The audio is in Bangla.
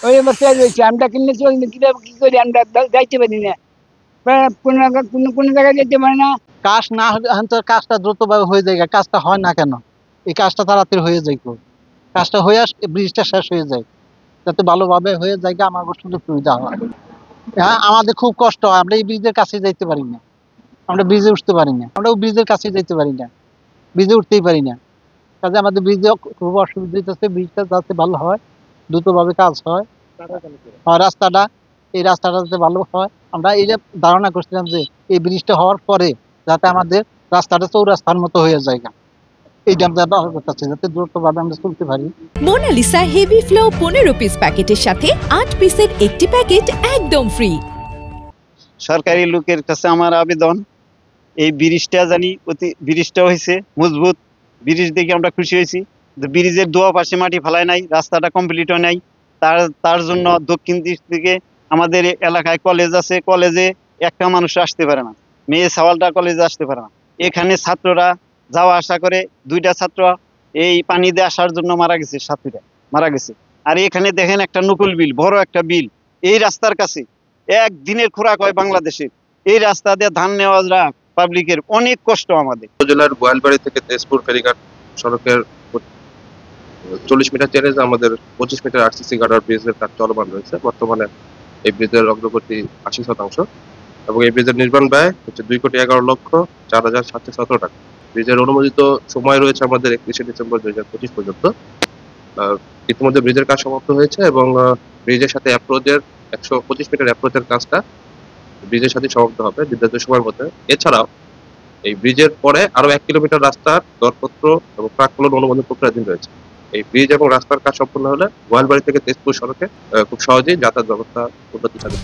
ওই অবস্থায় রয়েছে। আমরা কিনেছি কি করি আমরা যাইতে পারি না, কোনো জায়গায় যেতে পারি না। কাজ না হলে কাজটা দ্রুতভাবে হয়ে যায়, কাজটা হয় না কেন? এই কাজটা তাড়াতাড়ি হয়ে যায়, কাজটা হয়ে ব্রিজটা শেষ হয়ে যায়, যাতে ভালোভাবে হয়ে যায়, আমার সুযোগ সুবিধা হয়। হ্যাঁ, আমাদের খুব কষ্ট হয়, আমরা এই ব্রিজের কাছে যাইতে পারি না, আমরা ব্রিজে উঠতে পারি না, আমরা ব্রিজের কাছে যাইতে পারি না, ব্রিজে উঠতেই পারি না। কাজে আমাদের ব্রিজে খুব অসুবিধা হচ্ছে, ব্রিজটা যাতে ভালো হয়, দ্রুতভাবে কাজ হয়, রাস্তাটা এই রাস্তাটা যাতে ভালো হয়। আমরা এই যে ধারণা করছিলাম যে এই ব্রিজটা হওয়ার পরে যাতে আমাদের রাস্তাটা চৌরাস্তার মতো হয়ে যায়, এইটা আমরা ভালো করতেছি, যাতে দ্রুতভাবে আমরা চলতে পারি। মোনালিসা হেভি ফ্লো 15 পিস প্যাকেটের সাথে 8 পিসের একটি প্যাকেট একদম ফ্রি। সরকারি লোকের কাছে আমার আবেদন, এই ব্রিজটা জানি ব্রিজটা হয়েছে মজবুত, ব্রিজ দেখে আমরা খুশি হয়েছি। ব্রিজের দোয়া পাশে মাটি ফেলায় নাই, রাস্তাটা কমপ্লিট হয় নাই। তার জন্য দক্ষিণ দিক থেকে আমাদের এলাকায় কলেজ আছে, কলেজে একটা মানুষ আসতে পারে না, মেয়ে সাওয়ালটা কলেজে আসতে পারে না। এখানে ছাত্ররা যাওয়া আসা করে, 2টা ছাত্র এই পানি দিয়ে আসার জন্য মারা গেছে, ছাত্রীরা মারা গেছে। আর এখানে দেখেন একটা নকুল বিল, বড় একটা বিল এই রাস্তার কাছে, একদিনের খোরাক হয় বাংলাদেশের। এই রাস্তা দিয়ে ধান নেওয়া পাবলিকের অনেক কষ্ট। আমাদের উপজেলার গোয়ালবাড়ি থেকে তেজপুর ফেরিঘাট সড়কের 40 মিটার চ্যালেঞ্জ আমাদের 25 মিটার আরসিসি গার্ডার ব্রিজের কাজ চলমান রয়েছে। বর্তমানে এই ব্রিজের অগ্রগতি 80%, এবং এই ব্রিজের নির্মাণ ব্যয় হচ্ছে 2,11,04,717 টাকা। ব্রিজের অনুমোদিত সময় রয়েছে আমাদের 31শে ডিসেম্বর 2025 পর্যন্ত। ইতিমধ্যে ব্রিজের কাজ সমাপ্ত হয়েছে, এবং ব্রিজের সাথে অ্যাপ্রোচের 125 মিটার অ্যাপ্রোচের কাজটা ব্রিজের সাথে সমাপ্ত হবে নির্ধারিত সময়ের মধ্যে। এছাড়াও এই ব্রিজের পরে আরো 1 কিলোমিটার রাস্তার দরপত্র এবং প্রাক্কলন অনুমোদন প্রক্রিয়াধীন রয়েছে। এই ব্রিজ এবং রাস্তার কাজ সম্পূর্ণ হলে গোয়ালবাড়ি থেকে তেজপুর সড়কে খুব সহজেই যাতায়াত ব্যবস্থা উন্নতি সাধন।